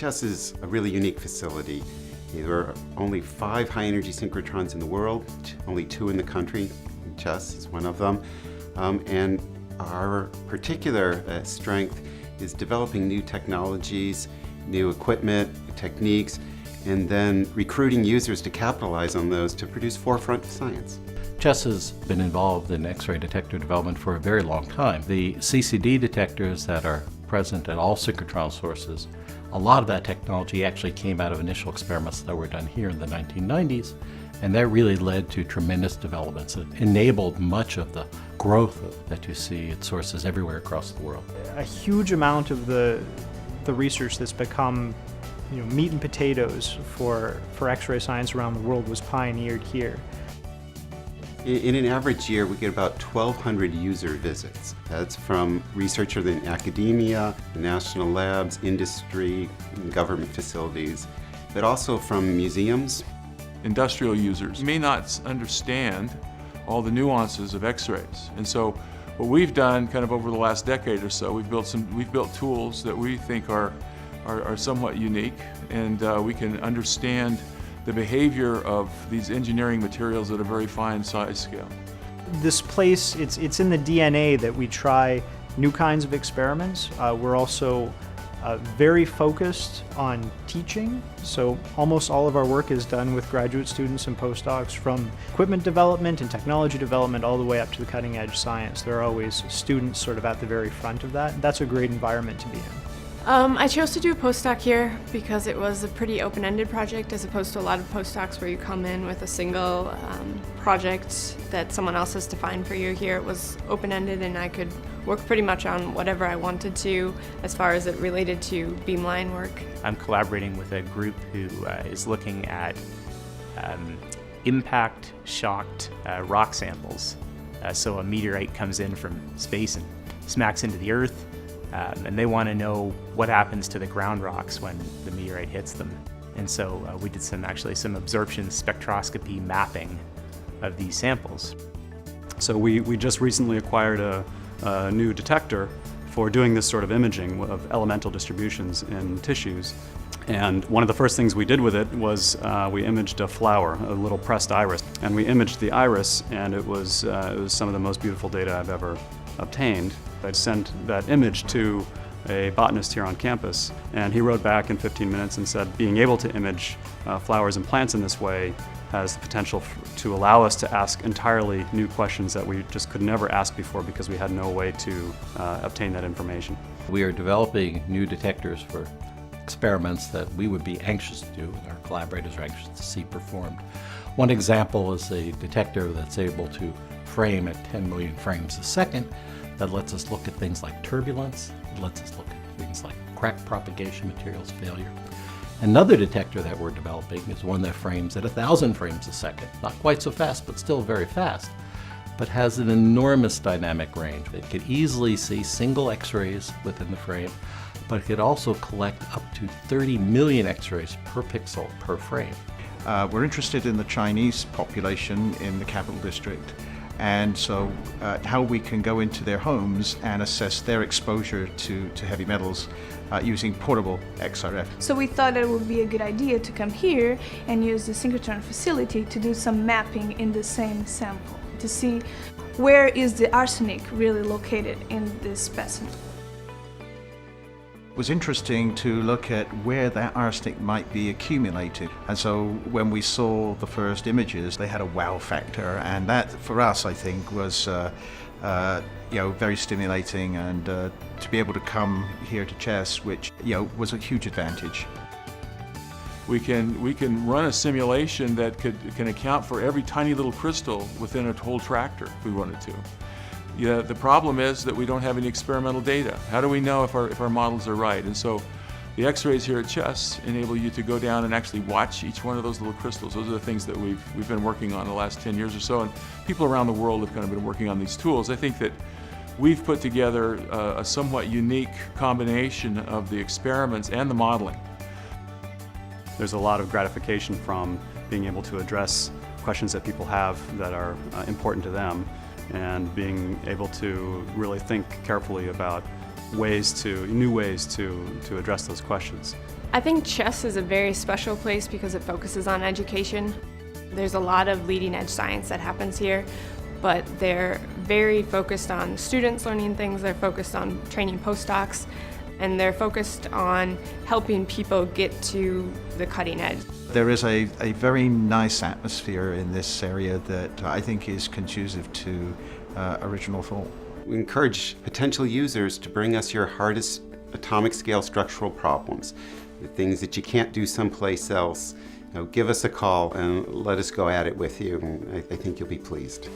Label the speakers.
Speaker 1: Chess is a really unique facility. There are only 5 high-energy synchrotrons in the world, only 2 in the country. Chess is one of them. And our particular strength is developing new technologies, new equipment, techniques, and then recruiting users to capitalize on those to produce forefront science.
Speaker 2: Chess has been involved in X-ray detector development for a very long time. The CCD detectors that are present at all synchrotron sources, a lot of that technology actually came out of initial experiments that were done here in the 1990s, and that really led to tremendous developments that enabled much of the growth that you see at sources everywhere across the world.
Speaker 3: A huge amount of the research that's become meat and potatoes for X-ray science around the world was pioneered here.
Speaker 1: In an average year, we get about 1,200 user visits. That's from researchers in academia, national labs, industry, and government facilities, but also from museums.
Speaker 4: Industrial users may not understand all the nuances of X-rays, and so what we've done kind of over the last decade or so, we've built tools that we think are somewhat unique, and we can understand the behavior of these engineering materials at a very fine size scale.
Speaker 3: This place, it's in the DNA that we try new kinds of experiments. We're also very focused on teaching, so almost all of our work is done with graduate students and postdocs, from equipment development and technology development all the way up to the cutting edge science. There are always students sort of at the very front of that, and that's a great environment to be in.
Speaker 5: I chose to do a postdoc here because it was a pretty open-ended project, as opposed to a lot of postdocs where you come in with a single project that someone else has defined for you. Here it was open-ended, and I could work pretty much on whatever I wanted to as far as it related to beamline work.
Speaker 6: I'm collaborating with a group who is looking at impact-shocked rock samples. So a meteorite comes in from space and smacks into the Earth. And they want to know what happens to the ground rocks when the meteorite hits them. And so we did some absorption spectroscopy mapping of these samples.
Speaker 7: So we just recently acquired a new detector for doing this sort of imaging of elemental distributions in tissues. And one of the first things we did with it was we imaged a flower, a little pressed iris. And we imaged the iris, and it was some of the most beautiful data I've ever obtained. I sent that image to a botanist here on campus, and he wrote back in 15 minutes and said being able to image flowers and plants in this way has the potential to allow us to ask entirely new questions that we just could never ask before because we had no way to obtain that information.
Speaker 2: We are developing new detectors for experiments that we would be anxious to do, and our collaborators are anxious to see performed. One example is a detector that's able to frame at 10 million frames a second that lets us look at things like turbulence. It lets us look at things like crack propagation, materials failure. Another detector that we're developing is one that frames at 1,000 frames a second. Not quite so fast, but still very fast, but has an enormous dynamic range. It could easily see single X-rays within the frame, but it could also collect up to 30 million X-rays per pixel per frame.
Speaker 8: We're interested in the Chinese population in the capital district, and so how we can go into their homes and assess their exposure to heavy metals using portable XRF.
Speaker 9: So we thought it would be a good idea to come here and use the synchrotron facility to do some mapping in the same sample to see where is the arsenic really located in this specimen.
Speaker 8: It was interesting to look at where that arsenic might be accumulated, and so when we saw the first images they had a wow factor, and that for us I think was very stimulating, and to be able to come here to Chess, which was a huge advantage.
Speaker 4: We can run a simulation that can account for every tiny little crystal within a whole tractor if we wanted to. Yeah, the problem is that we don't have any experimental data. How do we know if our models are right? And so the X-rays here at Chess enable you to go down and actually watch each one of those little crystals. Those are the things that we've been working on the last 10 years or so, and people around the world have kind of been working on these tools. I think that we've put together a somewhat unique combination of the experiments and the modeling.
Speaker 7: There's a lot of gratification from being able to address questions that people have that are important to them, and being able to really think carefully about new ways to address those questions.
Speaker 5: I think Chess is a very special place because it focuses on education. There's a lot of leading edge science that happens here, but they're very focused on students learning things, they're focused on training postdocs, and they're focused on helping people get to the cutting edge.
Speaker 8: There is a very nice atmosphere in this area that I think is conducive to original thought.
Speaker 1: We encourage potential users to bring us your hardest atomic scale structural problems, the things that you can't do someplace else. Give us a call and let us go at it with you, and I think you'll be pleased.